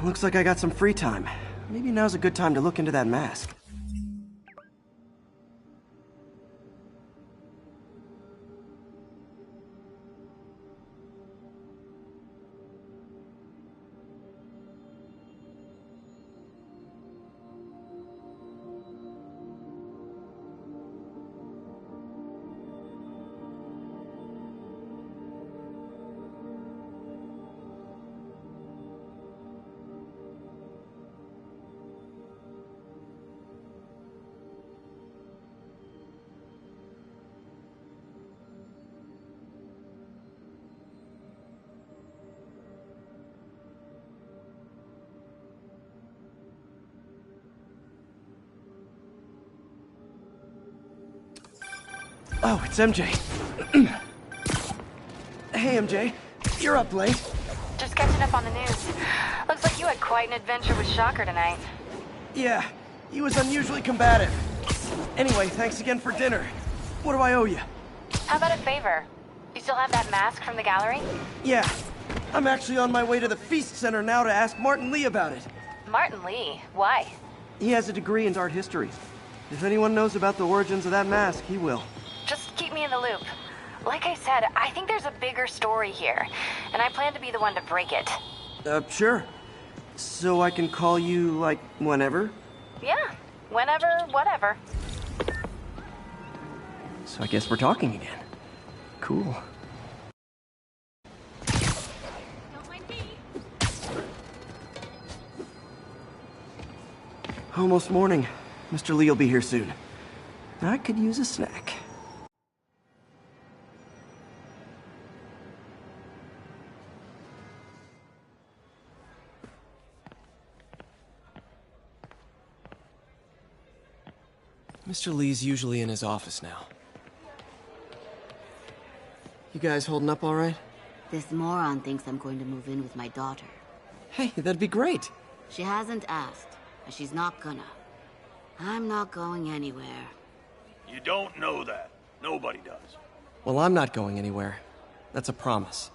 Looks like I got some free time. Maybe now's a good time to look into that mask. Oh, it's MJ. Hey, MJ. You're up late. Just catching up on the news. Looks like you had quite an adventure with Shocker tonight. Yeah, he was unusually combative. Anyway, thanks again for dinner. What do I owe you? How about a favor? You still have that mask from the gallery? Yeah, I'm actually on my way to the Feast Center now to ask Martin Lee about it. Martin Lee? Why? He has a degree in art history. If anyone knows about the origins of that mask, he will. Just keep me in the loop. Like I said, I think there's a bigger story here, and I plan to be the one to break it. Sure. So I can call you, like, whenever? Yeah, whenever, whatever. So I guess we're talking again. Cool. Almost morning. Mr. Lee will be here soon. I could use a snack. Mr. Lee's usually in his office now. You guys holding up all right? This moron thinks I'm going to move in with my daughter. Hey, that'd be great. She hasn't asked, and she's not gonna. I'm not going anywhere. You don't know that. Nobody does. Well, I'm not going anywhere. That's a promise.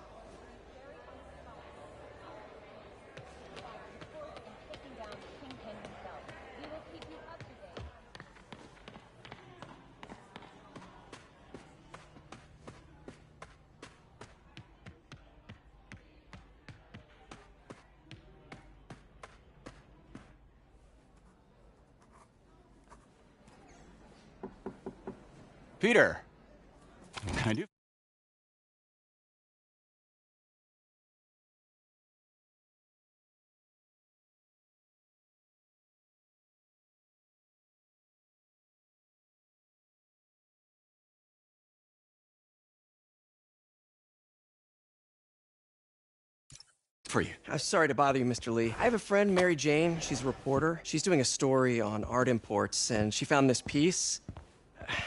Peter, what can I do? For you. Sorry to bother you, Mr. Lee. I have a friend, Mary Jane. She's a reporter. She's doing a story on art imports, and she found this piece.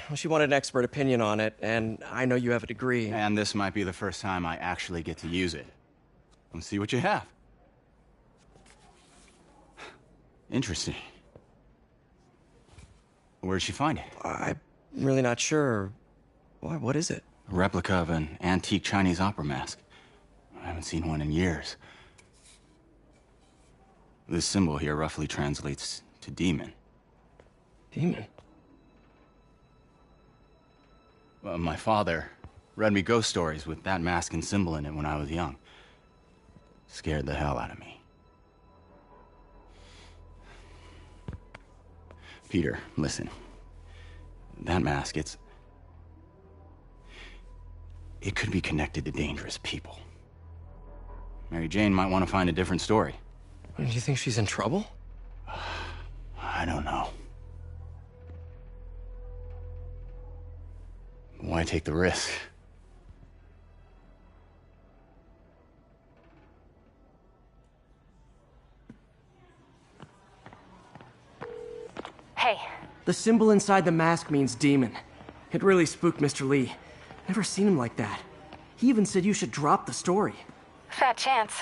Well, she wanted an expert opinion on it, and I know you have a degree. And this might be the first time I actually get to use it. Let's see what you have. Interesting. Where did she find it? I'm really not sure. Why, what is it? A replica of an antique Chinese opera mask. I haven't seen one in years. This symbol here roughly translates to demon. Demon? My father read me ghost stories with that mask and symbol in it when I was young. Scared the hell out of me. Peter, listen. That mask, it could be connected to dangerous people. Mary Jane might want to find a different story. Do you think she's in trouble? I don't know. Why take the risk? Hey. The symbol inside the mask means demon. It really spooked Mr. Lee. Never seen him like that. He even said you should drop the story. Fat chance.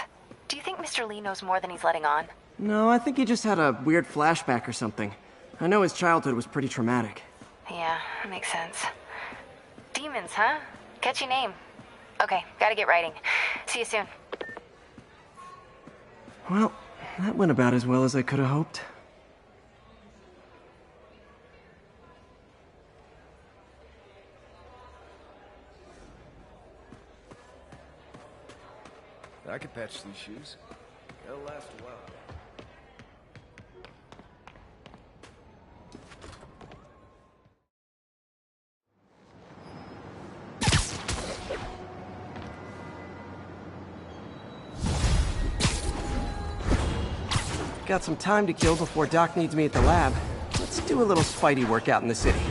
Do you think Mr. Lee knows more than he's letting on? No, I think he just had a weird flashback or something. I know his childhood was pretty traumatic. Yeah, that makes sense. Demons, huh? Catchy name. Okay, gotta get writing. See you soon. Well, That went about as well as I could have hoped. I could patch these shoes. They'll last a while. Got some time to kill before Doc needs me at the lab. Let's do a little Spidey workout in the city.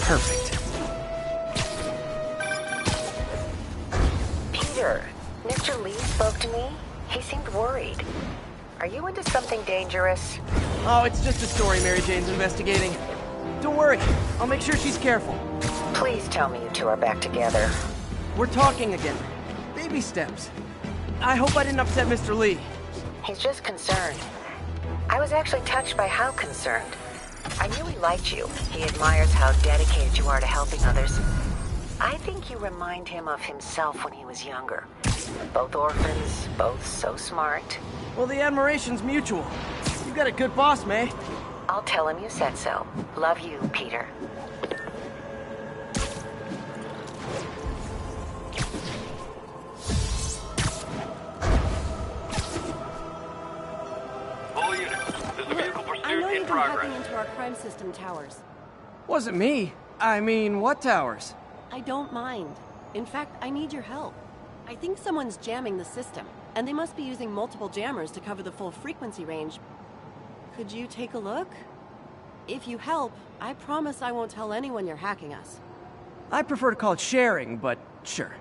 Perfect. Peter, Mr. Lee spoke to me. He seemed worried. Are you into something dangerous? Oh, it's just a story Mary Jane's investigating. Don't worry, I'll make sure she's careful. Please tell me you two are back together. We're talking again. Baby steps. I hope I didn't upset Mr. Lee. He's just concerned. I was actually touched by how concerned. I knew he liked you. He admires how dedicated you are to helping others. I think you remind him of himself when he was younger. Both orphans, both so smart. Well, the admiration's mutual. You got a good boss, May. I'll tell him you said so. Love you, Peter. All units, there's a vehicle I know pursuit in you've been hacking progress. into our crime system towers. Wasn't me. I mean, what towers? I don't mind. In fact, I need your help. I think someone's jamming the system, and they must be using multiple jammers to cover the full frequency range. Could you take a look? If you help, I promise I won't tell anyone you're hacking us. I prefer to call it sharing, but sure.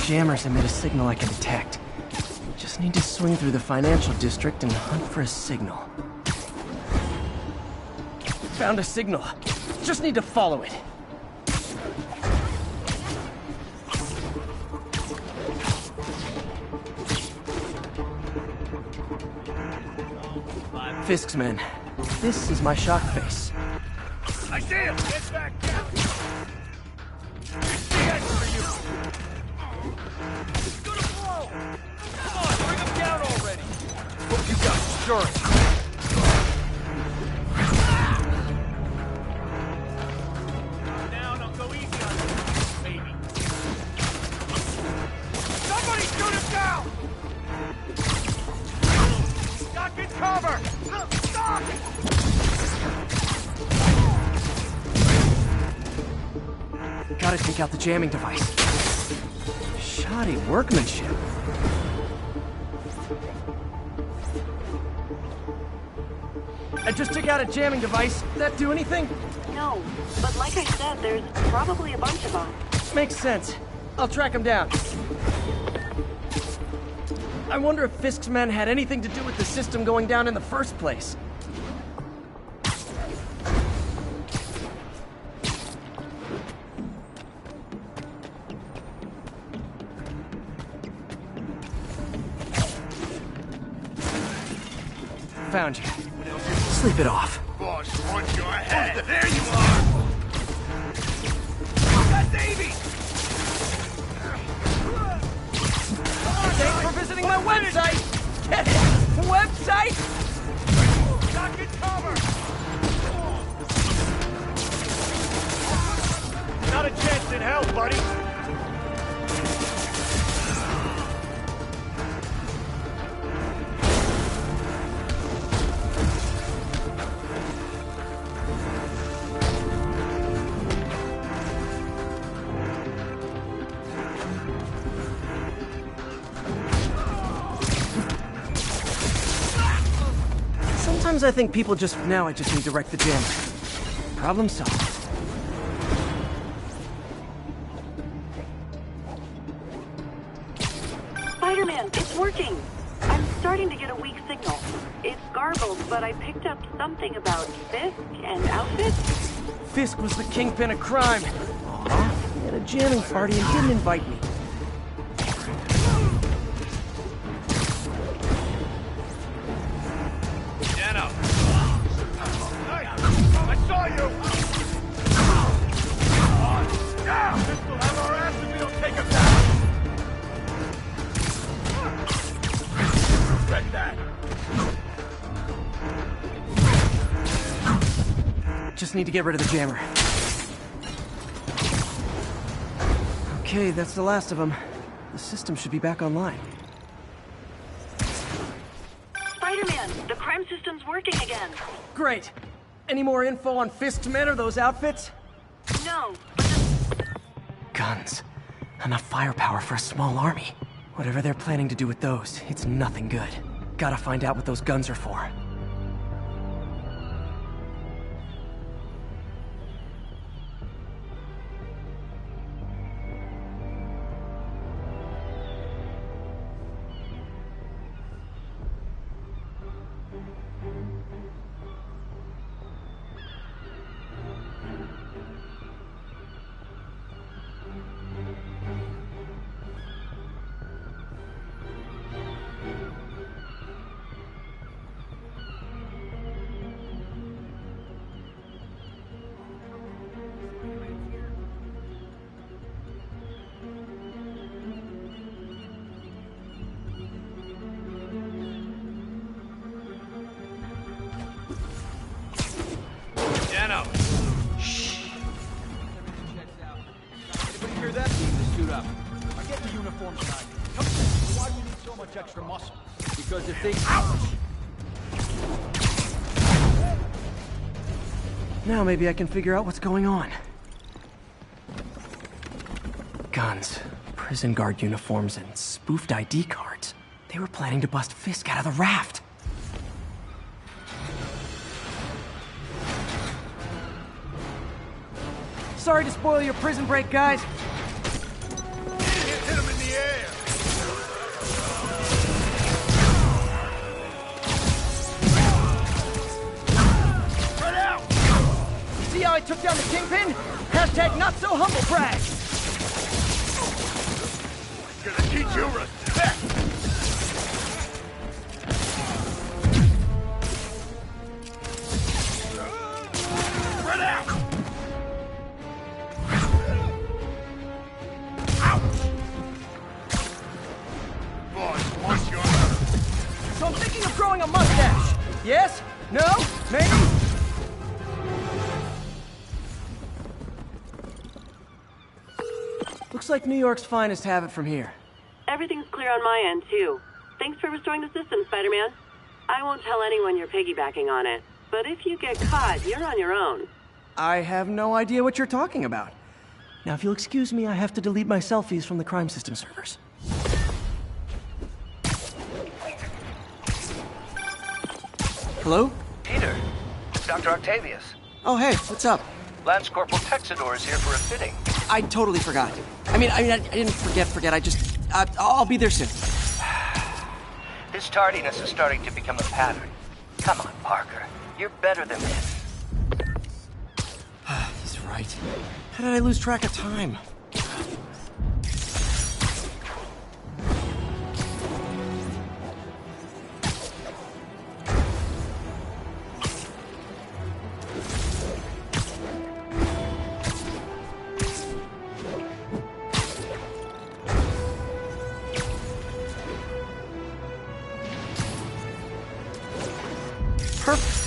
Jammers emit a signal I can detect. Just need to swing through the financial district and hunt for a signal. Found a signal. Just need to follow it. Fisk's men. This is my shock face. I see him! Get back down! Yes, for you! He's gonna blow! Come on, bring him down already! Hope you got insurance. Down, I'll go easy on you, baby. Somebody shoot him down! Doc in cover! Doc! Gotta take out the jamming device. Shoddy workmanship. I just took out a jamming device. That do anything? No, but like I said, there's probably a bunch of them. Makes sense. I'll track him down. I wonder if Fisk's men had anything to do with the system going down in the first place. found you. Sleep it off. Boss wants your head. There you are. Got Davey. Thanks for visiting my website! Get it? Website? Knock it cover. Not a chance in hell, buddy. Sometimes I think people just... Now I just need to wreck the jammer. Problem solved. Spider-Man, it's working! I'm starting to get a weak signal. It's garbled, but I picked up something about Fisk and outfits. Fisk was the kingpin of crime. Aw, he had a jamming party and didn't invite me. Jenna! Hey, I saw you! Pistol have our ass if we don't take him down! Respect that! Just need to get rid of the jammer. Okay, that's the last of them. The system should be back online. Spider-Man, the crime system's working again. Great! Any more info on Fisk's men or those outfits? No, Guns. Enough firepower for a small army. Whatever they're planning to do with those, it's nothing good. Gotta find out what those guns are for. Jenna! Shh! Anybody hear that? Need to suit up. I'm getting the uniform tonight. Come on. Why do you need so much extra muscle? Because if they... Ouch! Now maybe I can figure out what's going on. Guns, prison guard uniforms, and spoofed ID cards. They were planning to bust Fisk out of the raft. Sorry to spoil your prison break, guys. Hit him in the air! Spread out! See how I took down the kingpin? Hashtag not so humble brag. Gonna teach you respect! Spread out! Boss wants your... So I'm thinking of growing a mustache. Yes? No? Maybe? Looks like New York's finest have it from here. everything's clear on my end, too. Thanks for restoring the system, Spider-Man. I won't tell anyone you're piggybacking on it, but if you get caught, you're on your own. I have no idea what you're talking about. Now, if you'll excuse me, I have to delete my selfies from the crime system servers. Hello? Peter, it's Dr. Octavius. Oh, hey, what's up? Lance Corporal Texidor is here for a fitting. I totally forgot. I didn't forget. I'll be there soon. His tardiness is starting to become a pattern. Come on, Parker. You're better than this. He's right. How did I lose track of time? Perfect.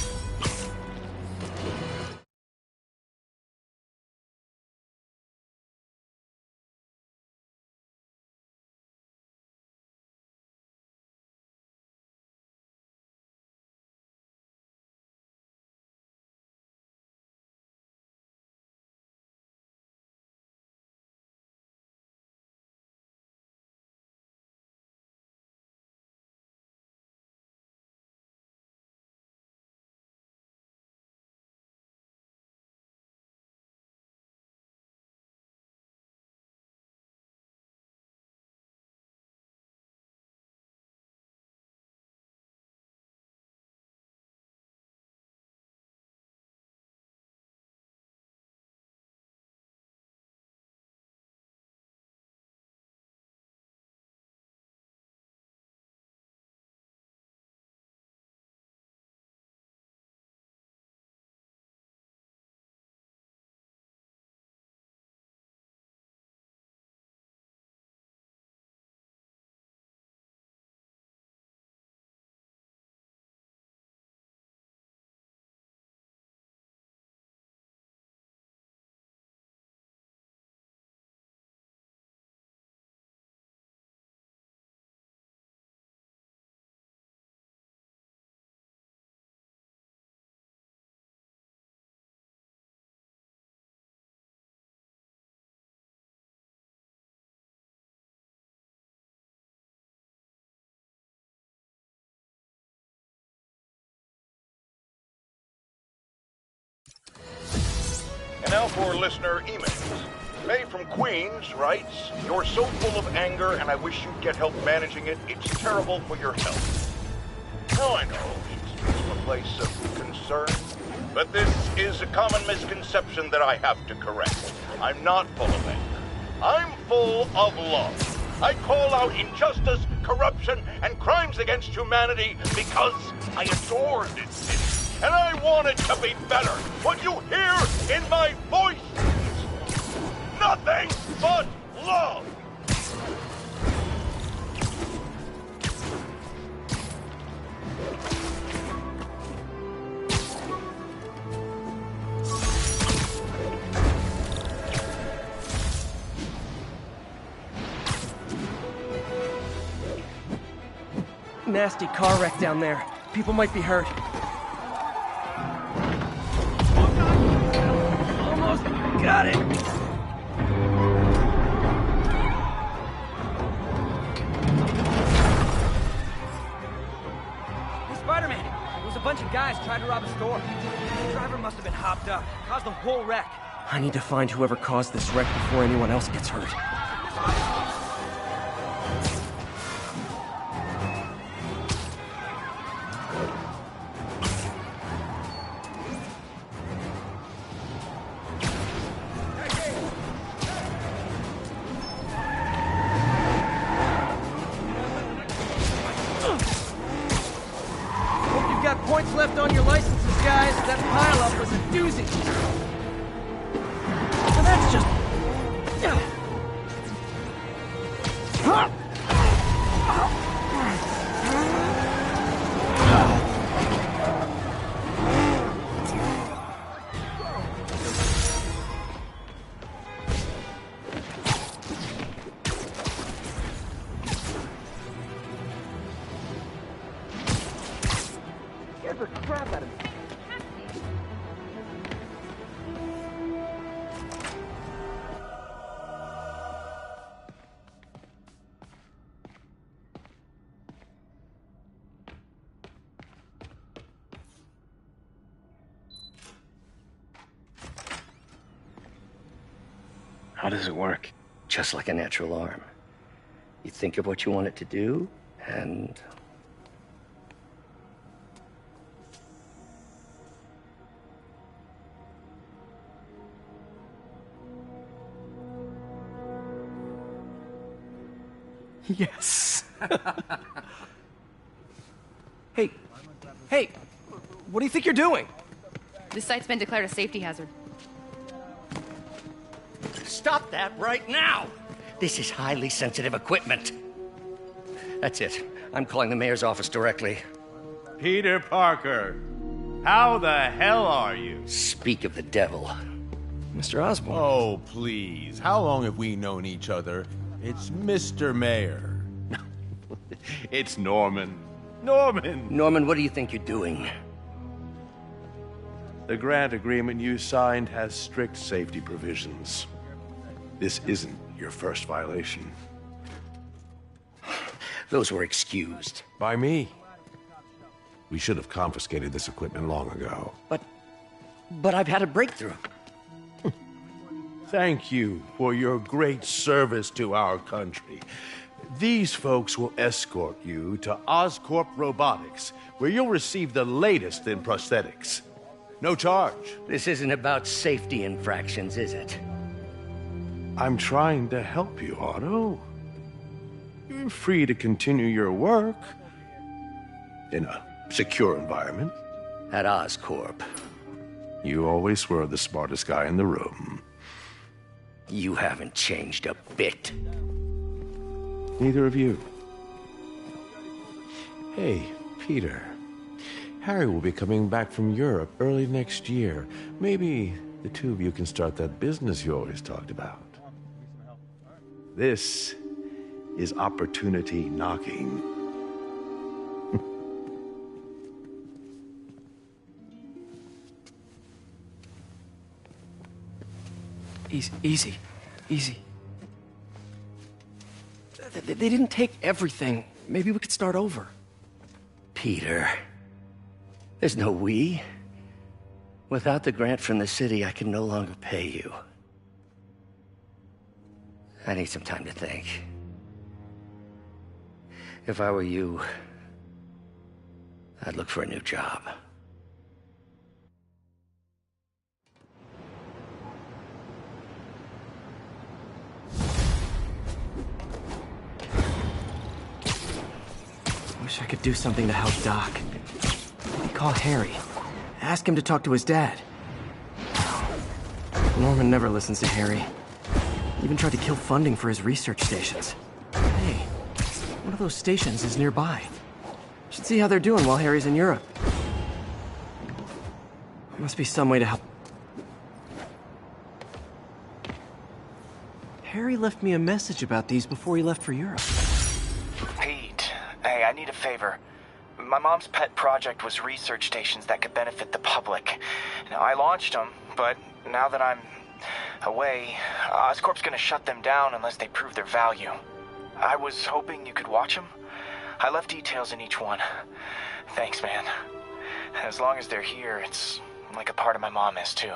And now for listener emails. May from Queens writes, "You're so full of anger and I wish you'd get help managing it. It's terrible for your health." Now I know she's from a place of concern, but this is a common misconception that I have to correct. I'm not full of anger. I'm full of love. I call out injustice, corruption, and crimes against humanity because I adore this city. And I want it to be better. What you hear in my voice is nothing but love. Nasty car wreck down there. People might be hurt. Almost got it. Hey, Spider-Man! There was a bunch of guys trying to rob a store. The driver must have been hopped up. Caused the whole wreck. I need to find whoever caused this wreck before anyone else gets hurt. Points left on your licenses, guys. That pileup was a doozy. So that's just... Get the crap out of me. How does it work? Just like a natural arm. You think of what you want it to do, and... Yes. Hey, what do you think you're doing? This site's been declared a safety hazard. Stop that right now! This is highly sensitive equipment. That's it. I'm calling the mayor's office directly. Peter Parker, How the hell are you? Speak of the devil. Mr. Osborn. Oh, please. How long have we known each other? It's Mr. Mayor. It's Norman. Norman! Norman, what do you think you're doing? The grant agreement you signed has strict safety provisions. This isn't your first violation. Those were excused. By me. We should have confiscated this equipment long ago. But I've had a breakthrough. Thank you for your great service to our country. These folks will escort you to Oscorp Robotics, where you'll receive the latest in prosthetics. No charge. This isn't about safety infractions, is it? I'm trying to help you, Otto. You're free to continue your work in a secure environment. At Oscorp. You always were the smartest guy in the room. You haven't changed a bit. Neither of you. Hey, Peter. Harry will be coming back from Europe early next year. Maybe the two of you can start that business you always talked about. This is opportunity knocking. Easy. They didn't take everything. Maybe we could start over. Peter, there's no we. Without the grant from the city, I can no longer pay you. I need some time to think. If I were you, I'd look for a new job. Wish I could do something to help Doc. Maybe call Harry. Ask him to talk to his dad. Norman never listens to Harry. Even tried to kill funding for his research stations. Hey, one of those stations is nearby. Should see how they're doing while Harry's in Europe. There must be some way to help. Harry left me a message about these before he left for Europe. Pete, hey, I need a favor. My mom's pet project was research stations that could benefit the public. Now, I launched them, but now that I'm away, Oscorp's gonna shut them down unless they prove their value. I was hoping you could watch them. I left details in each one. Thanks, man. As long as they're here, it's like a part of my mom is, too.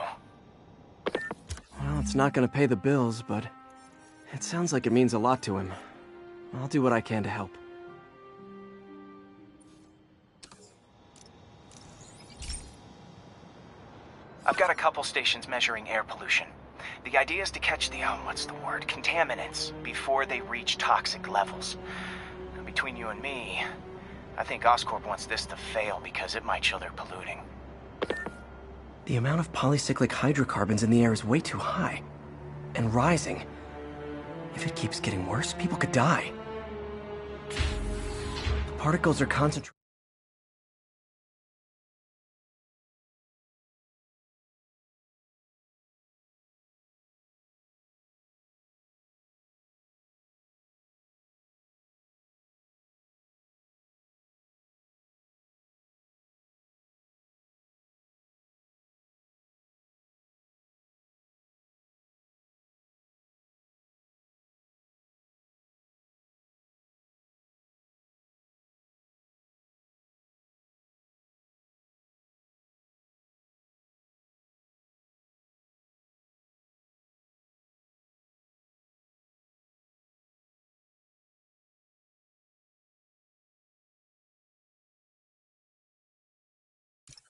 Well, it's not gonna pay the bills, but it sounds like it means a lot to him. I'll do what I can to help. I've got a couple stations measuring air pollution. The idea is to catch the, contaminants before they reach toxic levels. Between you and me, I think Oscorp wants this to fail because it might show they're polluting. The amount of polycyclic hydrocarbons in the air is way too high. And rising. If it keeps getting worse, people could die. The particles are concentrated.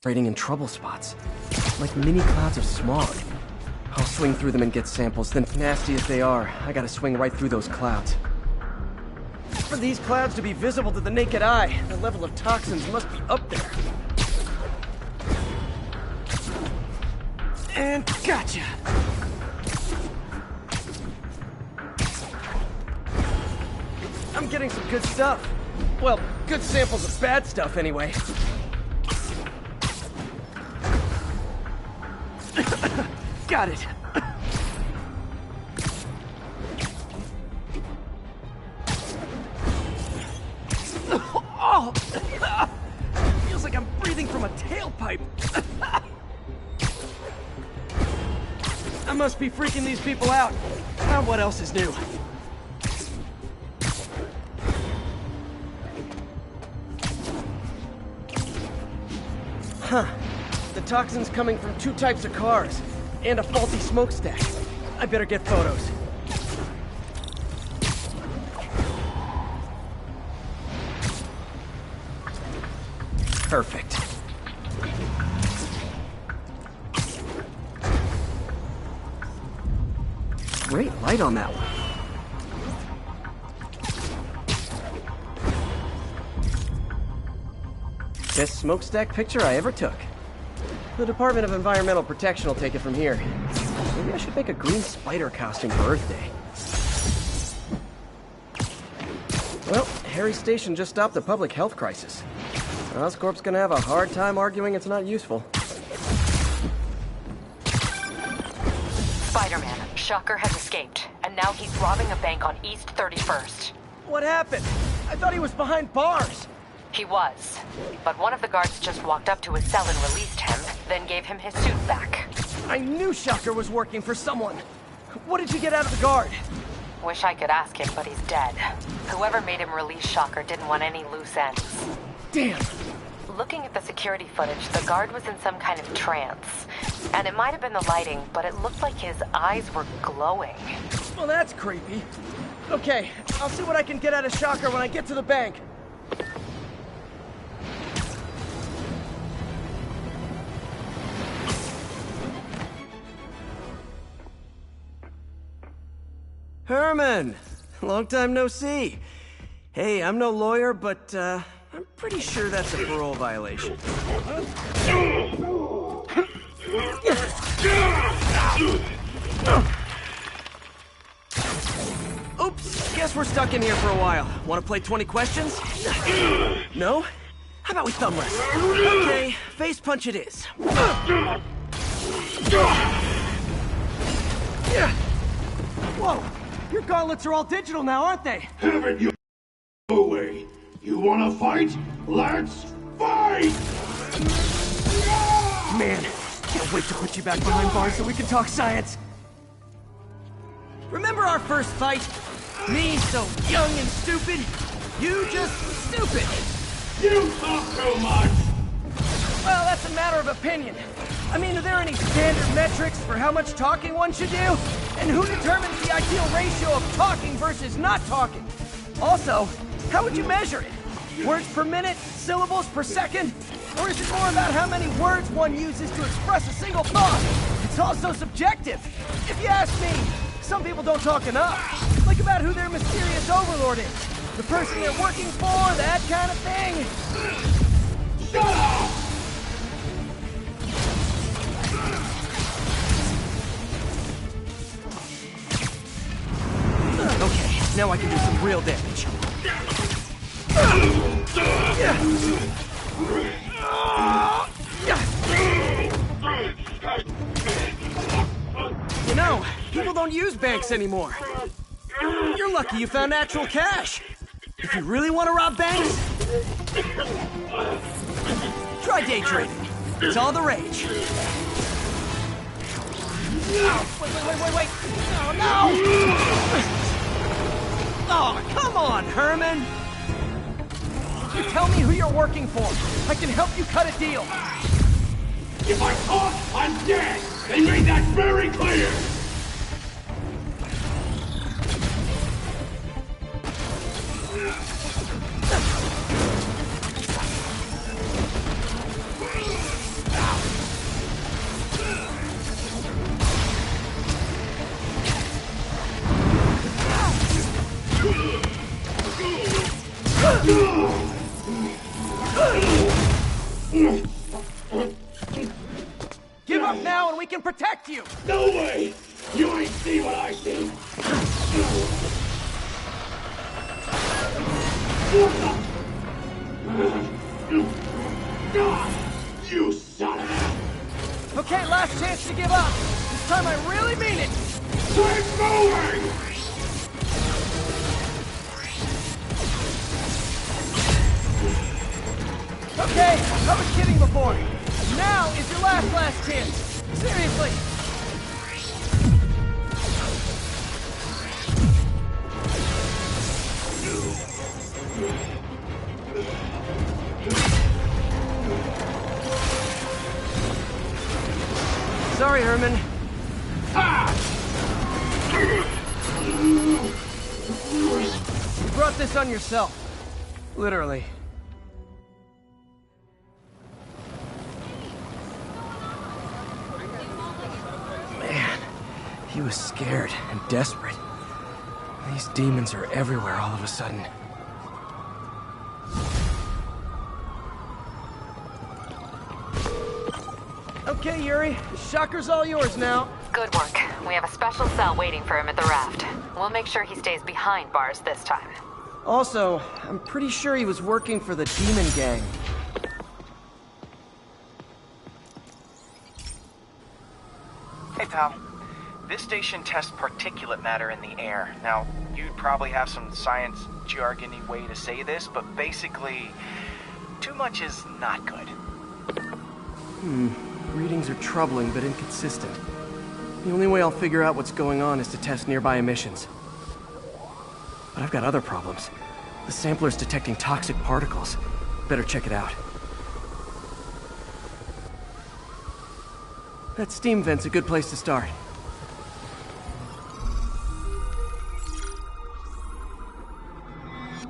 In trouble spots, like mini clouds of smog. I'll swing through them and get samples, then nasty as they are, I gotta swing right through those clouds. For these clouds to be visible to the naked eye, the level of toxins must be up there. And gotcha! I'm getting some good stuff. Well, good samples of bad stuff anyway. Got it. Oh! Feels like I'm breathing from a tailpipe. I must be freaking these people out. What else is new? Huh. The toxin's coming from 2 types of cars, and a faulty smokestack. I better get photos. Perfect. Great light on that one. Best smokestack picture I ever took. The Department of Environmental Protection will take it from here. Maybe I should make a green spider costume for Earth Day. Well, Harry Station just stopped a public health crisis. Oscorp's gonna have a hard time arguing it's not useful. Spider-Man, Shocker has escaped, and now he's robbing a bank on East 31st. What happened? I thought he was behind bars. He was, but one of the guards just walked up to his cell and released him, then gave him his suit back. I knew Shocker was working for someone. What did you get out of the guard? Wish I could ask him, but he's dead. Whoever made him release Shocker didn't want any loose ends. Damn. Looking at the security footage, the guard was in some kind of trance. And it might have been the lighting, but it looked like his eyes were glowing. Well, that's creepy. Okay, I'll see what I can get out of Shocker when I get to the bank. Herman! Long time no see. Hey, I'm no lawyer, but, I'm pretty sure that's a parole violation. Oops, guess we're stuck in here for a while. Want to play 20 questions? No? How about we thumb wrestle? Okay, face punch it is. Whoa! Your gauntlets are all digital now, aren't they? Haven't you? No way. You wanna fight? Let's fight! Man, can't wait to put you back behind bars so we can talk science. Remember our first fight? Me so young and stupid. You just stupid. You talk too much! Well, that's a matter of opinion. I mean, are there any standard metrics for how much talking one should do? And who determines the ideal ratio of talking versus not talking? Also, how would you measure it? Words per minute? Syllables per second? Or is it more about how many words one uses to express a single thought? It's also subjective. If you ask me, some people don't talk enough. Like about who their mysterious overlord is. The person they're working for, that kind of thing. Shut up! Okay, now I can do some real damage. You know, people don't use banks anymore. You're lucky you found actual cash. If you really want to rob banks, try day trading. It's all the rage. Wait. Oh, no! Oh, come on, Herman! You tell me who you're working for. I can help you cut a deal. If I talk, I'm dead! They made that very clear! Give up now and we can protect you! No way! You ain't see what I see! You son of a... Okay, last chance to give up. This time I really mean it. Keep moving! Okay, I was kidding before. Now is your last chance. Seriously. Sorry, Herman. You brought this on yourself. Literally. Man, he was scared and desperate. These demons are everywhere all of a sudden. Okay, Yuri. The shocker's all yours now. Good work. We have a special cell waiting for him at the raft. We'll make sure he stays behind bars this time. Also, I'm pretty sure he was working for the Demon Gang. Hey, pal. This station tests particulate matter in the air. Now, you'd probably have some science jargony way to say this, but basically, too much is not good. Readings are troubling but inconsistent. The only way I'll figure out what's going on is to test nearby emissions. But I've got other problems. The sampler's detecting toxic particles. Better check it out. That steam vent's a good place to start.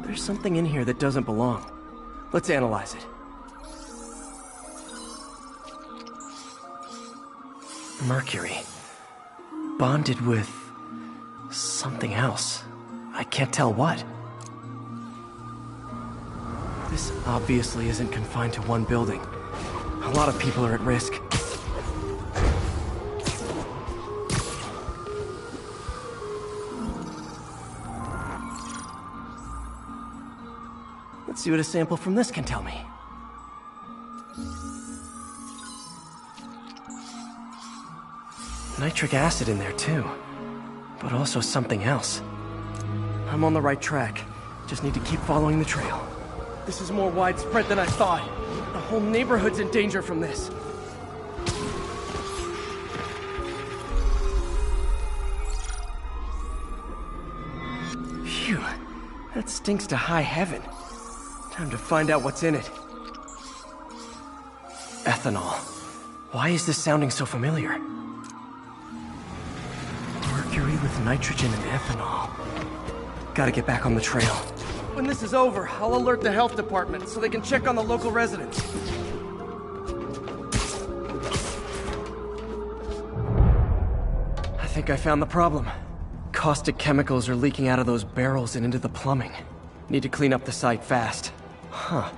There's something in here that doesn't belong. Let's analyze it. Mercury. Bonded with something else. I can't tell what. This obviously isn't confined to one building. A lot of people are at risk. Let's see what a sample from this can tell me. Nitric acid in there too, but also something else. I'm on the right track. Just need to keep following the trail. This is more widespread than I thought. The whole neighborhood's in danger from this. Phew, that stinks to high heaven. Time to find out what's in it. Ethanol. Why is this sounding so familiar? Mercury with nitrogen and ethanol. Gotta get back on the trail. When this is over, I'll alert the health department so they can check on the local residents. I think I found the problem. Caustic chemicals are leaking out of those barrels and into the plumbing. Need to clean up the site fast. Huh.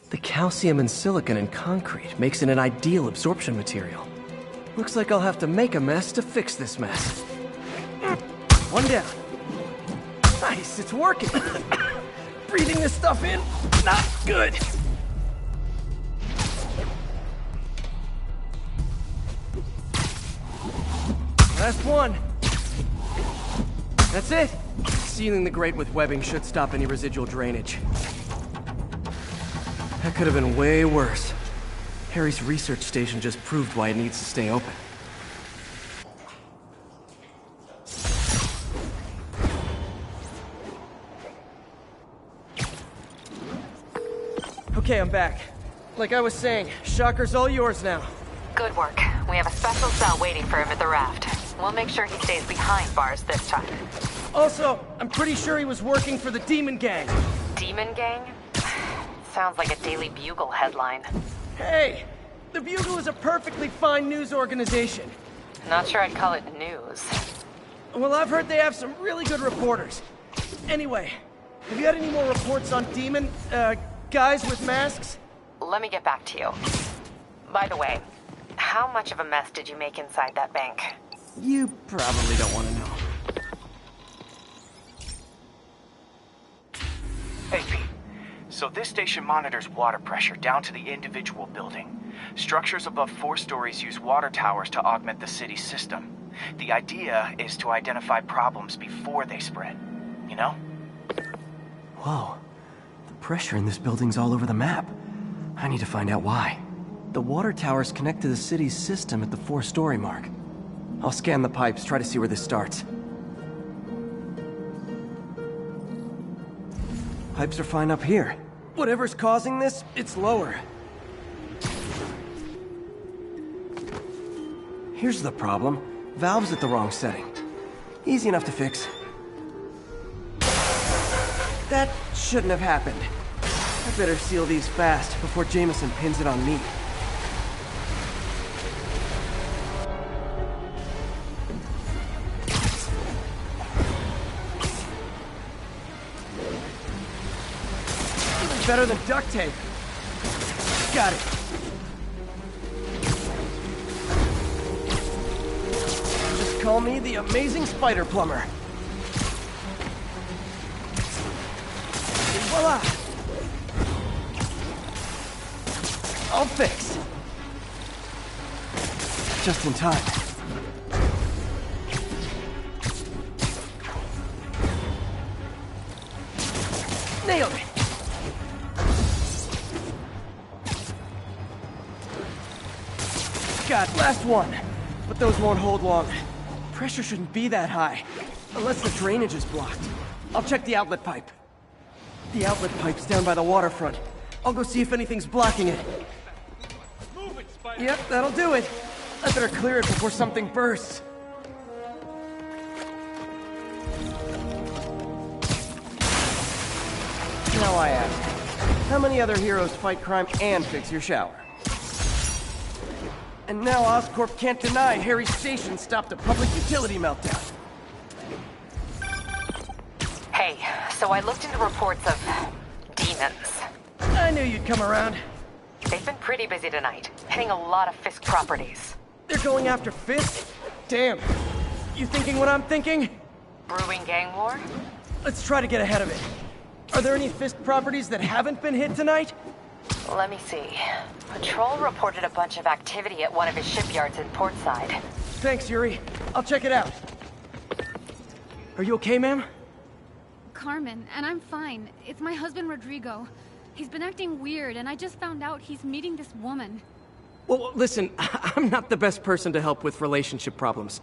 The calcium and silicon in concrete makes it an ideal absorption material. Looks like I'll have to make a mess to fix this mess. One down. Nice, it's working. Breathing this stuff in, not good. Last one. That's it. Sealing the grate with webbing should stop any residual drainage. That could have been way worse. Harry's research station just proved why it needs to stay open. Okay, I'm back. Like I was saying, Shocker's all yours now. Good work. We have a special cell waiting for him at the raft. We'll make sure he stays behind bars this time. Also, I'm pretty sure he was working for the Demon Gang. Demon Gang? Sounds like a Daily Bugle headline. Hey! The Bugle is a perfectly fine news organization. Not sure I'd call it news. Well, I've heard they have some really good reporters. Anyway, have you had any more reports on demon, guys with masks? Let me get back to you. By the way, how much of a mess did you make inside that bank? You probably don't want to know. Hey, Pete. So this station monitors water pressure down to the individual building. Structures above 4 stories use water towers to augment the city's system. The idea is to identify problems before they spread. You know? Whoa. The pressure in this building's all over the map. I need to find out why. The water towers connect to the city's system at the 4-story mark. I'll scan the pipes, try to see where this starts. Pipes are fine up here. Whatever's causing this, it's lower. Here's the problem. Valve's at the wrong setting. Easy enough to fix. That shouldn't have happened. I better seal these fast before Jameson pins it on me. Even better than duct tape. Got it. Just call me the amazing spider plumber. Voila! All fixed. Just in time. Nailed it! God, last one. But those won't hold long. Pressure shouldn't be that high. Unless the drainage is blocked. I'll check the outlet pipe. The outlet pipe's down by the waterfront. I'll go see if anything's blocking it. Yep, that'll do it. I better clear it before something bursts. Now I ask, how many other heroes fight crime and fix your shower? And now Oscorp can't deny Harry's station stopped a public utility meltdown. Hey, so I looked into reports of demons. I knew you'd come around. They've been pretty busy tonight, hitting a lot of Fisk properties. They're going after Fisk? Damn. You thinking what I'm thinking? Brewing gang war? Let's try to get ahead of it. Are there any Fisk properties that haven't been hit tonight? Let me see. Patrol reported a bunch of activity at one of his shipyards in Portside. Thanks, Yuri. I'll check it out. Are you okay, ma'am? Carmen, and I'm fine. It's my husband, Rodrigo. He's been acting weird, and I just found out he's meeting this woman. Well, listen, I'm not the best person to help with relationship problems.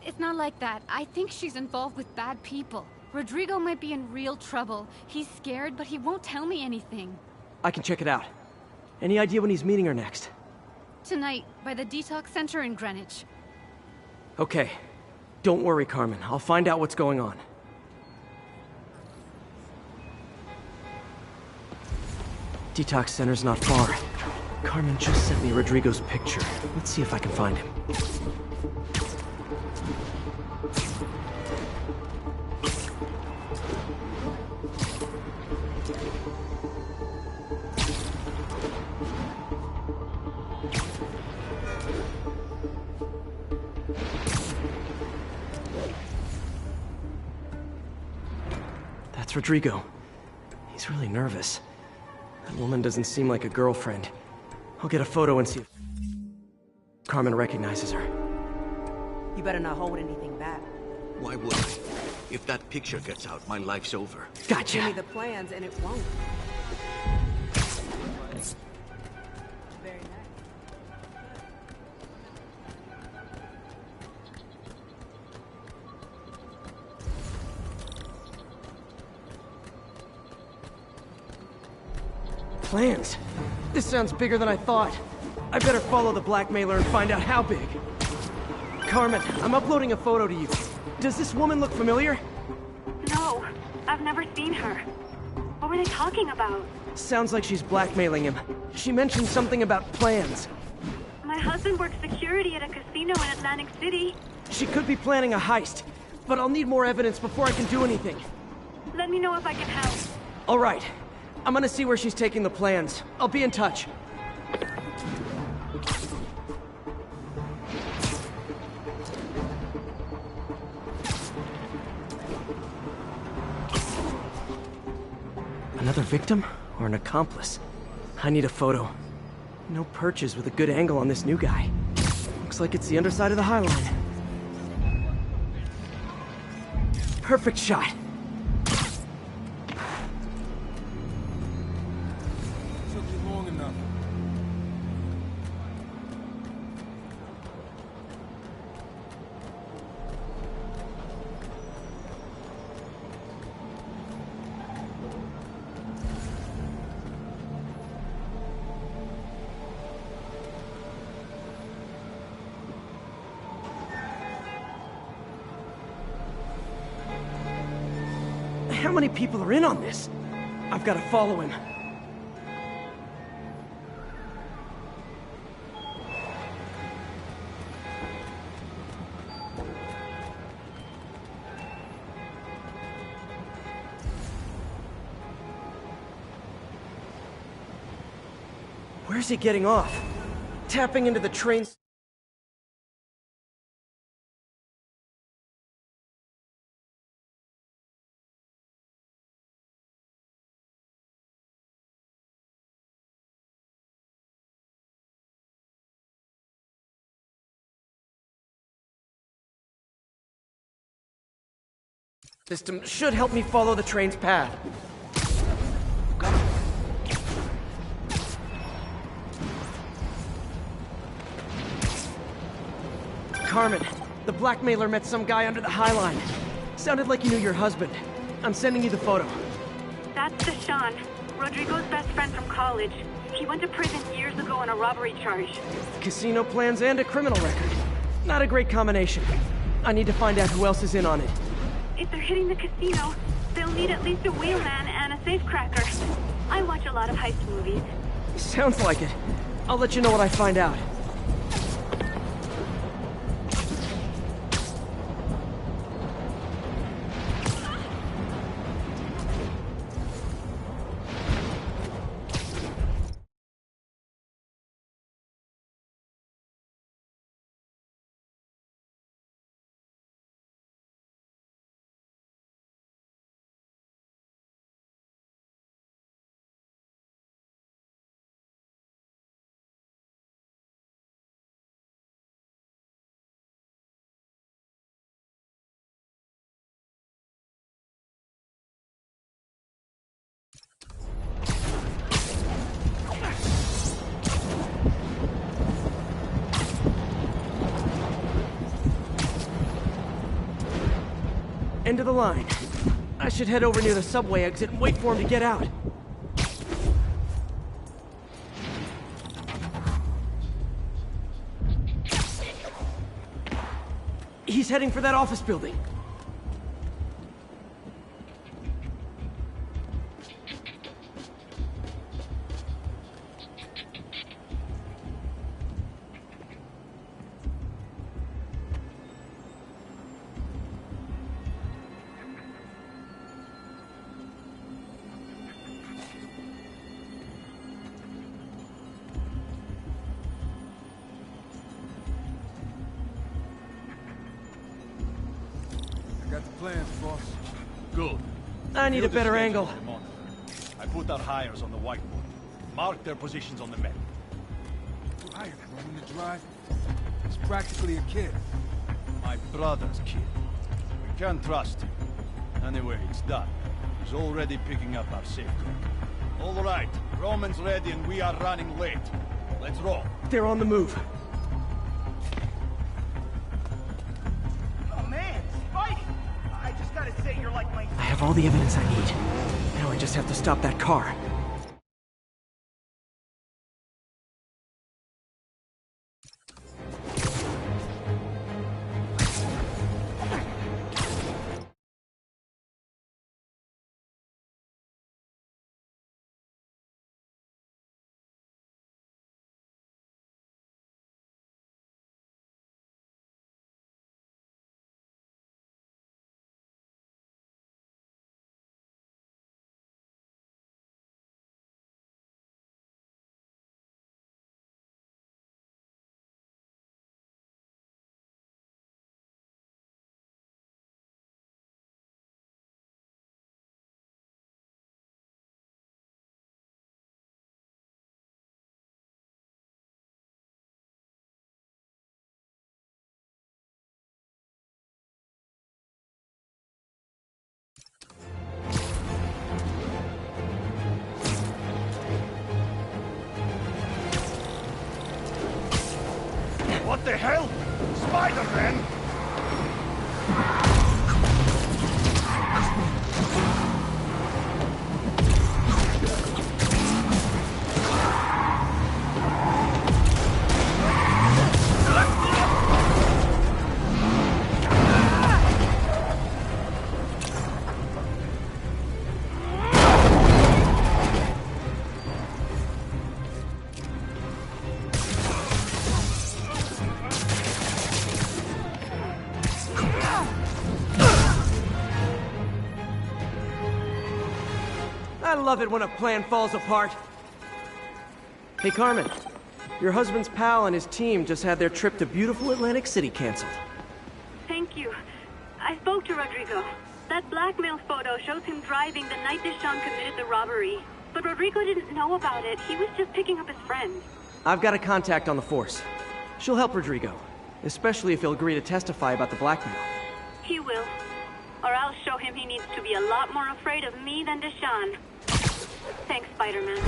It's not like that. I think she's involved with bad people. Rodrigo might be in real trouble. He's scared, but he won't tell me anything. I can check it out. Any idea when he's meeting her next? Tonight, by the detox center in Greenwich. Okay. Don't worry, Carmen. I'll find out what's going on. Detox center's not far. Carmen just sent me Rodrigo's picture. Let's see if I can find him. That's Rodrigo. He's really nervous. That woman doesn't seem like a girlfriend. I'll get a photo and see if Carmen recognizes her. You better not hold anything back. Why would I? If that picture gets out, my life's over. Gotcha. Give me the plans and it won't. Very nice. Plans? This sounds bigger than I thought. I better follow the blackmailer and find out how big. Carmen, I'm uploading a photo to you. Does this woman look familiar? No, I've never seen her. What were they talking about? Sounds like she's blackmailing him. She mentioned something about plans. My husband works security at a casino in Atlantic City. She could be planning a heist, but I'll need more evidence before I can do anything. Let me know if I can help. All right. I'm gonna see where she's taking the plans. I'll be in touch. Another victim or an accomplice? I need a photo. No perches with a good angle on this new guy. Looks like it's the underside of the High Line. Perfect shot. Took you long enough. How many people are in on this? I've got to follow him. Where's he getting off? Tapping into the train's... System should help me follow the train's path. Carmen, the blackmailer met some guy under the High Line. Sounded like he knew your husband. I'm sending you the photo. That's Deshaun, Rodrigo's best friend from college. He went to prison years ago on a robbery charge. Casino plans and a criminal record. Not a great combination. I need to find out who else is in on it. If they're hitting the casino, they'll need at least a wheelman and a safecracker. I watch a lot of heist movies. Sounds like it. I'll let you know what I find out. End of the line. I should head over near the subway exit and wait for him to get out. He's heading for that office building. I got the plans, boss. Good. I need a better Schedule angle. on the monitor. I put our hires on the whiteboard. Mark their positions on the map. Hired running the drive. He's practically a kid. My brother's kid. We can't trust him. Anyway, it's done. He's already picking up our safety. All right, Roman's ready and we are running late. Let's roll. They're on the move. Oh man, Spidey! I just gotta say, you're like my... I have all the evidence I need. Now I just have to stop that car. What the hell? Spider-Man! I love it when a plan falls apart. Hey, Carmen. Your husband's pal and his team just had their trip to beautiful Atlantic City canceled. Thank you. I spoke to Rodrigo. That blackmail photo shows him driving the night Deshawn committed the robbery. But Rodrigo didn't know about it. He was just picking up his friend. I've got a contact on the force. She'll help Rodrigo, especially if he'll agree to testify about the blackmail. He will. Or I'll show him he needs to be a lot more afraid of me than Deshawn. Thanks, Spider-Man.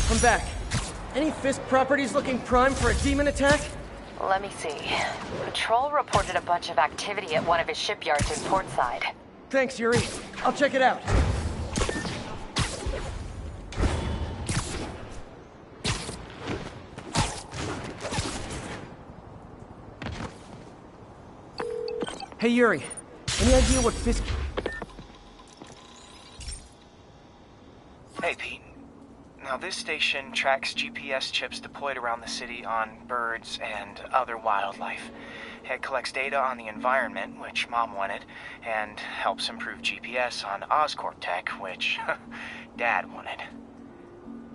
I'm back. Any Fisk properties looking prime for a demon attack? Let me see. Patrol reported a bunch of activity at one of his shipyards in Portside. Thanks, Yuri. I'll check it out. Hey, Yuri. Any idea what Fisk... Hey, Pete. Now, this station tracks GPS chips deployed around the city on birds and other wildlife. It collects data on the environment, which Mom wanted, and helps improve GPS on Oscorp tech, which Dad wanted.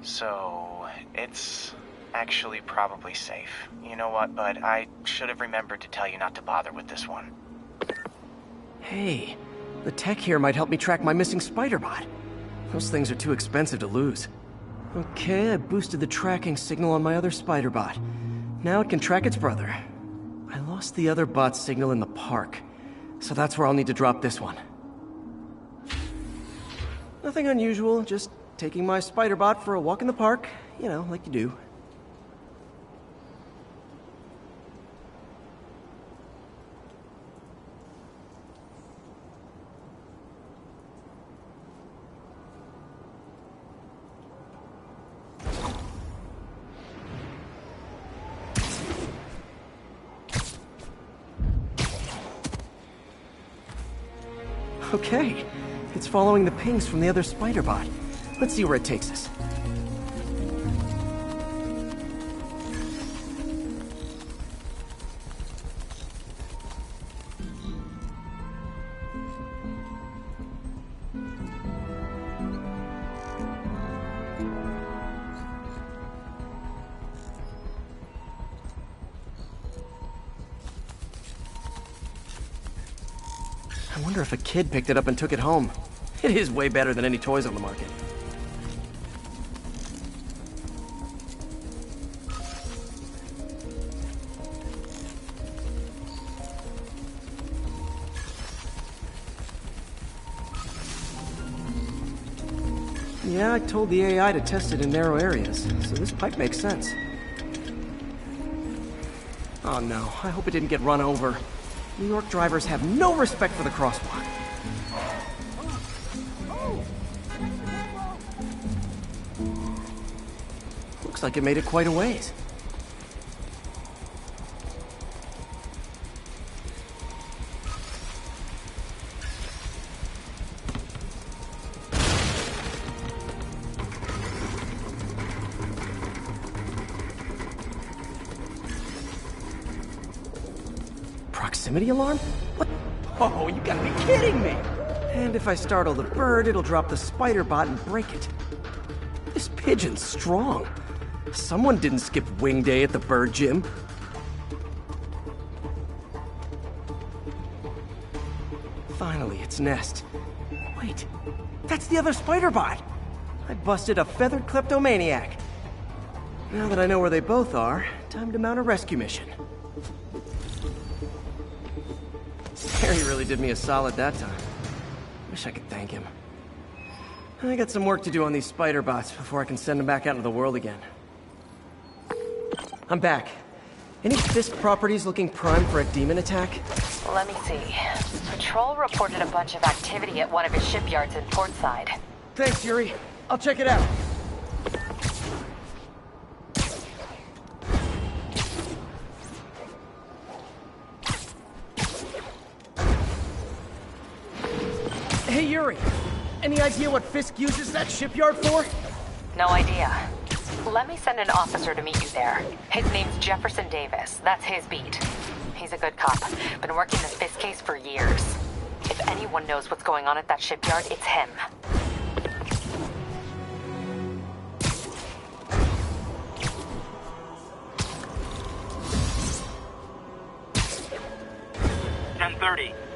So, it's actually probably safe. You know what, bud? I should have remembered to tell you not to bother with this one. Hey, the tech here might help me track my missing Spider-Bot. Those things are too expensive to lose. Okay, I boosted the tracking signal on my other Spider-Bot. Now it can track its brother. I lost the other bot's signal in the park, so that's where I'll need to drop this one. Nothing unusual, just taking my Spider-Bot for a walk in the park, you know, like you do. Okay, it's following the pings from the other Spider-Bot. Let's see where it takes us. wonder if a kid picked it up and took it home. It is way better than any toys on the market. Yeah, I told the AI to test it in narrow areas, so this pipe makes sense. Oh no, I hope it didn't get run over. New York drivers have no respect for the crosswalk. Looks like it made it quite a ways. Proximity alarm? What? Oh, you gotta be kidding me! And if I startle the bird, it'll drop the spider bot and break it. This pigeon's strong. Someone didn't skip wing day at the bird gym. Finally, its nest. Wait, that's the other spider bot! I busted a feathered kleptomaniac. Now that I know where they both are, time to mount a rescue mission. Harry really did me a solid that time. Wish I could thank him. I got some work to do on these spider bots before I can send them back out into the world again. I'm back. Any Fisk properties looking prime for a demon attack? Let me see. Patrol reported a bunch of activity at one of his shipyards in Portside. Thanks, Yuri. I'll check it out. Hey, Yuri. Any idea what Fisk uses that shipyard for? No idea. Let me send an officer to meet you there. His name's Jefferson Davis. That's his beat. He's a good cop. Been working the Fisk case for years. If anyone knows what's going on at that shipyard, it's him.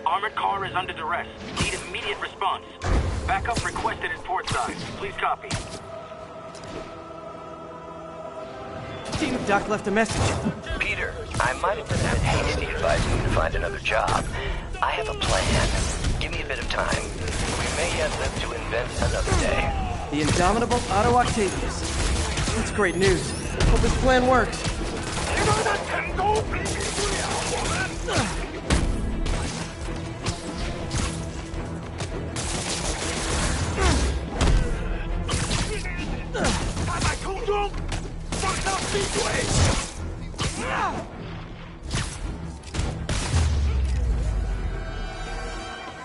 Armored car is under duress. Need immediate response. Backup requested in Portside. Please copy. Team Doc left a message. Peter, I might have been a bit hasty advising you to find another job. I have a plan. Give me a bit of time. We may yet live to invent another day. The indomitable Otto Octavius. That's great news. Hope this plan works.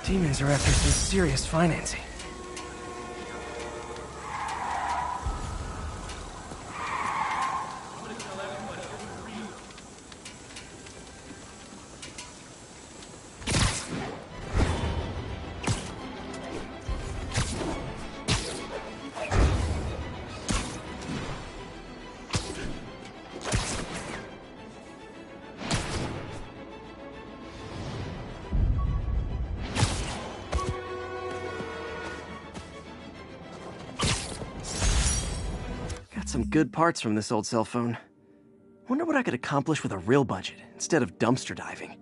Demons are after some serious financing. Some good parts from this old cell phone. Wonder what I could accomplish with a real budget instead of dumpster diving.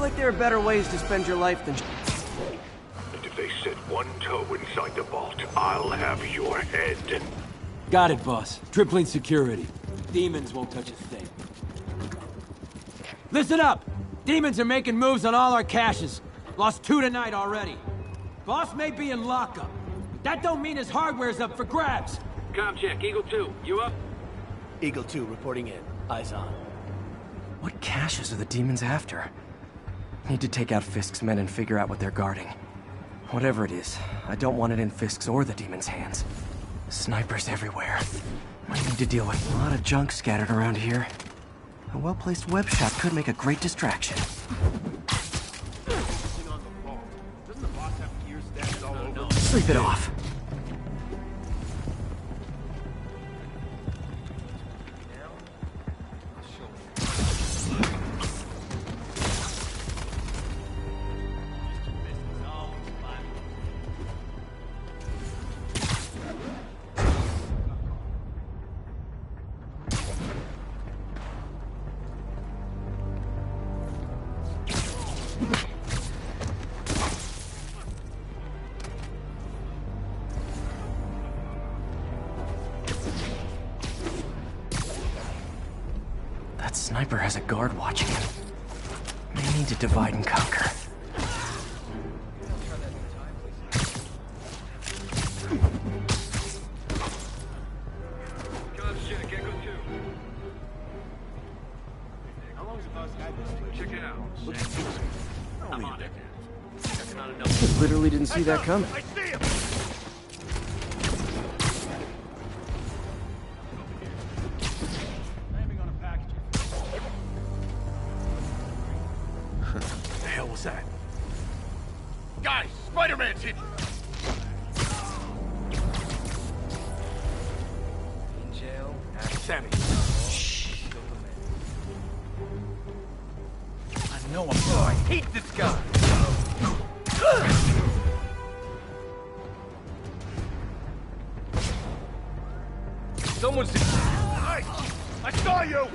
like there are better ways to spend your life than... And if they set one toe inside the vault, I'll have your head. Got it, boss. Tripling security. Demons won't touch a thing. Listen up! Demons are making moves on all our caches. Lost 2 tonight already. Boss may be in lockup. That don't mean his hardware's up for grabs. Com check, Eagle 2. You up? Eagle 2 reporting in. Eyes on. What caches are the demons after? Need to take out Fisk's men and figure out what they're guarding. Whatever it is, I don't want it in Fisk's or the demons' hands. Snipers everywhere. Might need to deal with a lot of junk scattered around here. A well-placed web shot could make a great distraction. Sleep it off. That sniper has a guard watching him. May need to divide and conquer. Literally didn't see that coming. The hell was that? Guys, Spider-Man's hit! In jail? Sammy. I know I hate this guy! Someone's... I saw you!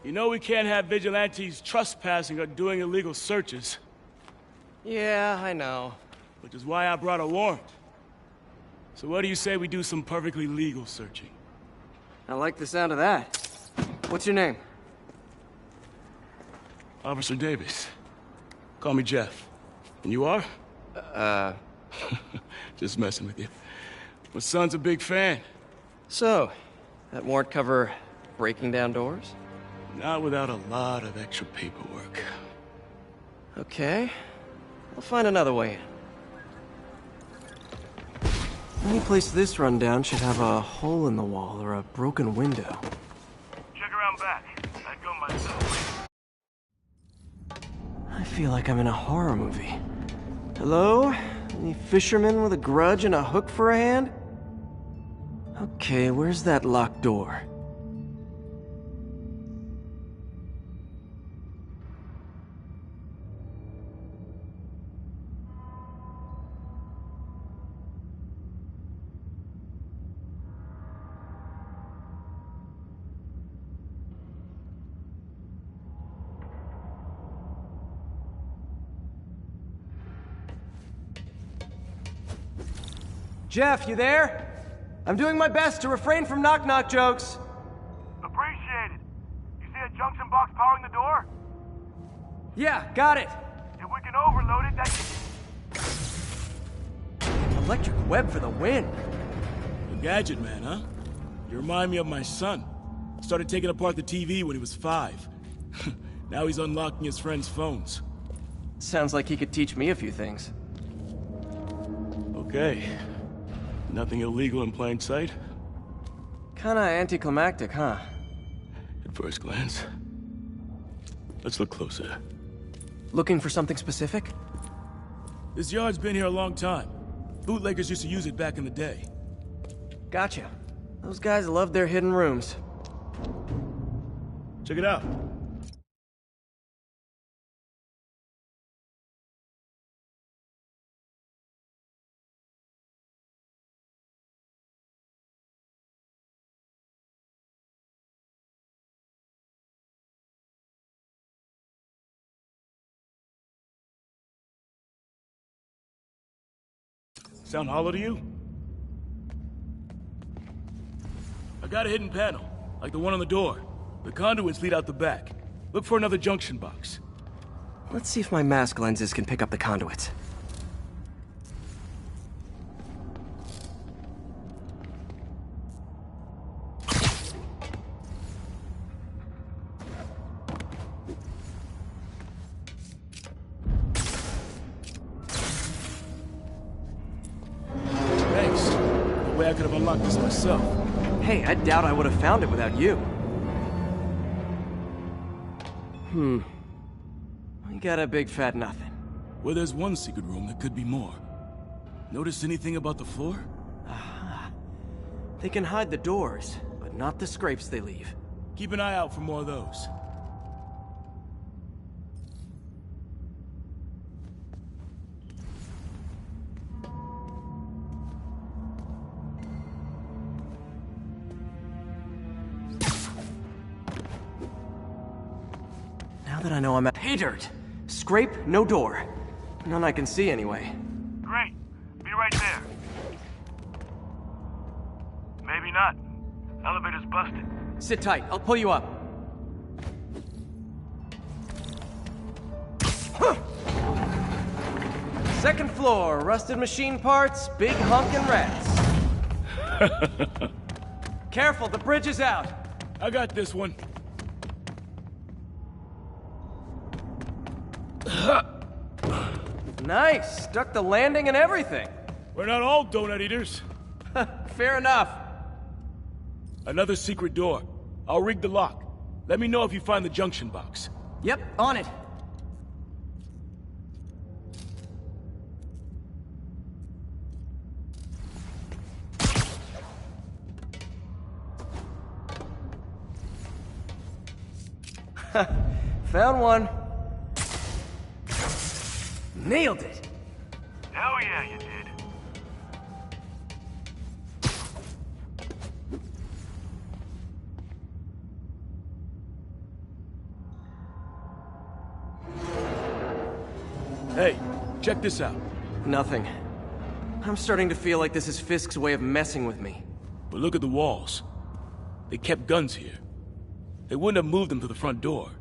You know we can't have vigilantes trespassing or doing illegal searches. Yeah, I know. Which is why I brought a warrant. So what do you say we do some perfectly legal searching? I like the sound of that. What's your name? Officer Davis. Call me Jeff. And you are? Just messing with you. My son's a big fan. So, that warrant cover breaking down doors? Not without a lot of extra paperwork. Okay. I'll find another way in. Any place this rundown should have a hole in the wall or a broken window. Check around back. I'd go myself. I feel like I'm in a horror movie. Hello? Any fisherman with a grudge and a hook for a hand? Okay, where's that locked door? Jeff, you there? I'm doing my best to refrain from knock-knock jokes. Appreciate it. You see a junction box powering the door? Yeah, got it. If we can overload it, that's... Electric web for the win. A gadget man, huh? You remind me of my son. Started taking apart the TV when he was 5. Now he's unlocking his friends' phones. Sounds like he could teach me a few things. Okay. Nothing illegal in plain sight? Kinda anticlimactic, huh? At first glance. Let's look closer. Looking for something specific? This yard's been here a long time. Bootleggers used to use it back in the day. Gotcha. Those guys love their hidden rooms. Check it out. Sound hollow to you? I got a hidden panel, like the one on the door. The conduits lead out the back. Look for another junction box. Let's see if my mask lenses can pick up the conduits. Thanks. No way I could have unlocked this myself. Hey, I doubt I would have found it without you. We got a big fat nothing. Well, there's one secret room that could be more. Notice anything about the floor? Aha. They can hide the doors, but not the scrapes they leave. Keep an eye out for more of those. Now that I know I'm at pay dirt. Scrape, no door. None I can see anyway. Great. Be right there. Maybe not. Elevator's busted. Sit tight, I'll pull you up. Huh. Second floor, rusted machine parts, big honkin' rats. Careful, the bridge is out. I got this one. Nice, stuck the landing and everything. We're not all donut eaters. Fair enough. Another secret door. I'll rig the lock. Let me know if you find the junction box. Yep, on it. Found one. Nailed it. Hell yeah, you did. Hey, check this out. Nothing. I'm starting to feel like this is Fisk's way of messing with me. But look at the walls. They kept guns here. They wouldn't have moved them to the front door.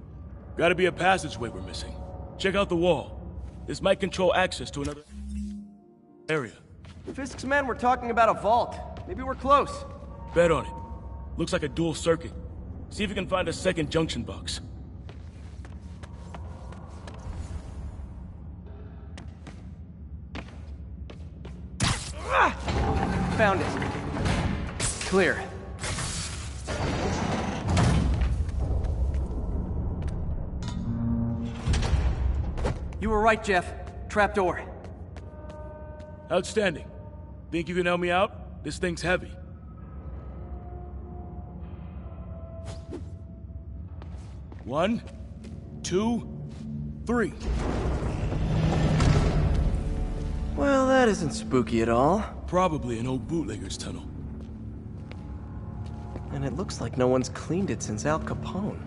Gotta be a passageway we're missing. Check out the wall. This might control access to another area. Fisk's men were talking about a vault. Maybe we're close. Bet on it. Looks like a dual circuit. See if you can find a second junction box. Found it. Clear. You were right, Jeff. Trapdoor. Outstanding. Think you can help me out? This thing's heavy. One, two, three. Well, that isn't spooky at all. Probably an old bootlegger's tunnel. And it looks like no one's cleaned it since Al Capone.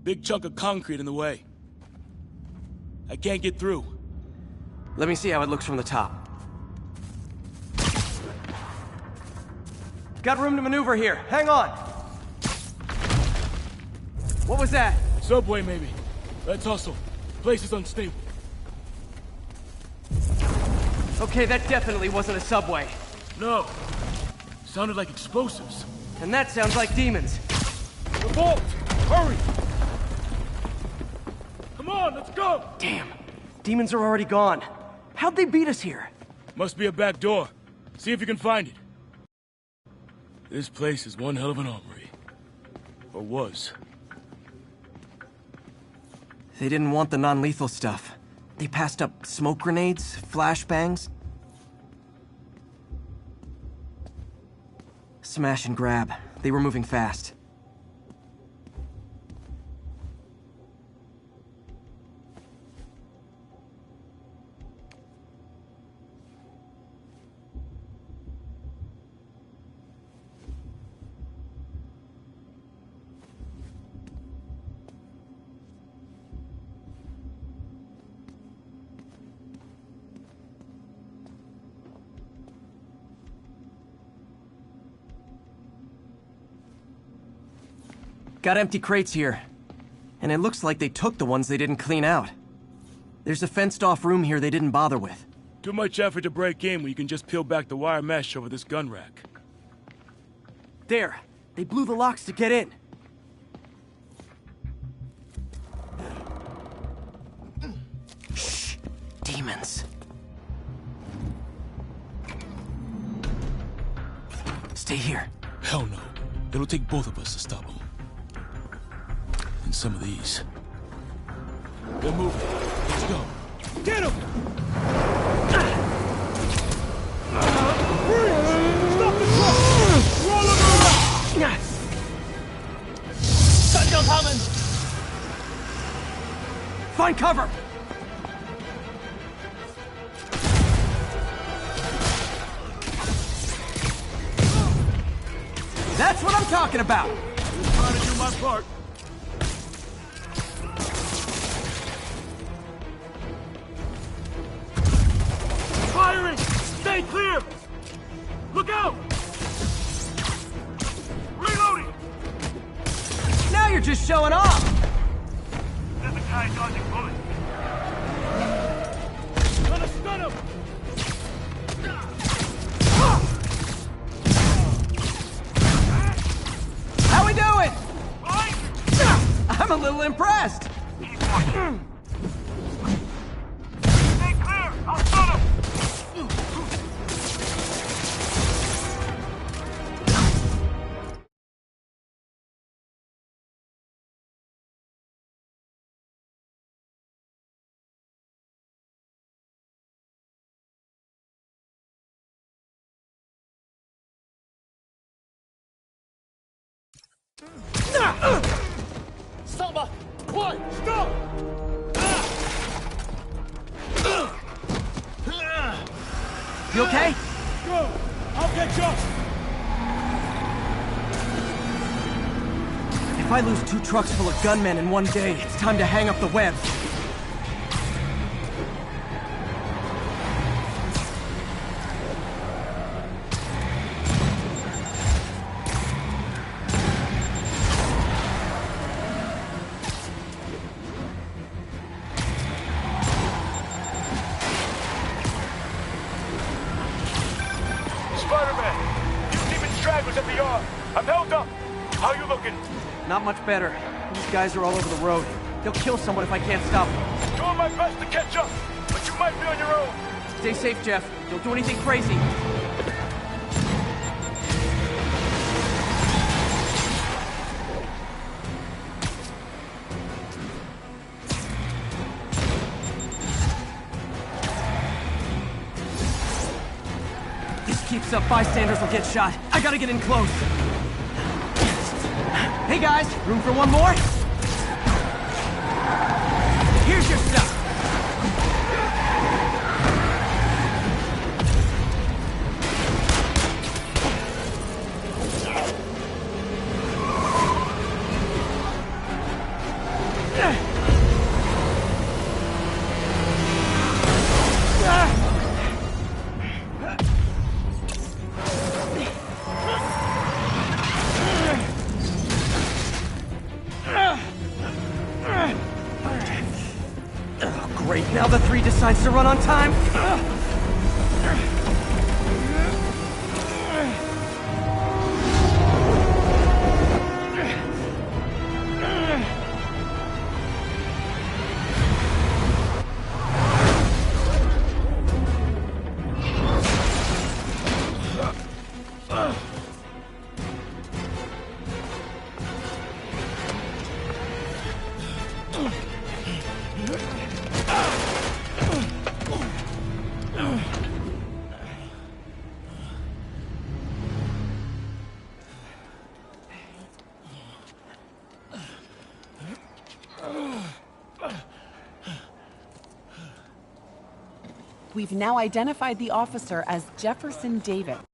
Big chunk of concrete in the way. I can't get through. Let me see how it looks from the top. Got room to maneuver here. Hang on. What was that? Subway, maybe. Let's hustle. Place is unstable. Okay, that definitely wasn't a subway. No. Sounded like explosives. And that sounds like demons. The vault! Hurry! Come on, let's go! Damn. Demons are already gone. How'd they beat us here? Must be a back door. See if you can find it. This place is one hell of an armory. Or was. They didn't want the non-lethal stuff. They passed up smoke grenades, flashbangs. Smash and grab. They were moving fast. Got empty crates here. And it looks like they took the ones they didn't clean out. There's a fenced-off room here they didn't bother with. Too much effort to break in when you can just peel back the wire mesh over this gun rack. There! They blew the locks to get in. Shh! Demons. Stay here. Hell no. It'll take both of us to stop them. And some of these. They're moving. Let's go. Get him! Stop the truck! Roll him over! Gun's coming! Find cover! That's what I'm talking about! I'm trying to do my part. Firing! Stay clear! Look out! Reloading! Now you're just showing off! There's a guy dodging bullets. Gonna stun him! How we doing? I'm a little impressed! Stay clear! I'll stun him! Selma! What? Stop! You okay? Go! I'll get you! If I lose 2 trucks full of gunmen in one day, it's time to hang up the web. Spider-Man! You demon stragglers at the yard! I'm held up! How you looking? Not much better. These guys are all over the road. They'll kill someone if I can't stop them. Doing my best to catch up, but you might be on your own. Stay safe, Jeff. Don't do anything crazy. This keeps up, bystanders will get shot. I gotta get in close. Hey guys, room for one more? Here's your stuff. Great, now the 3 decides to run on time. We've now identified the officer as Jefferson Davis.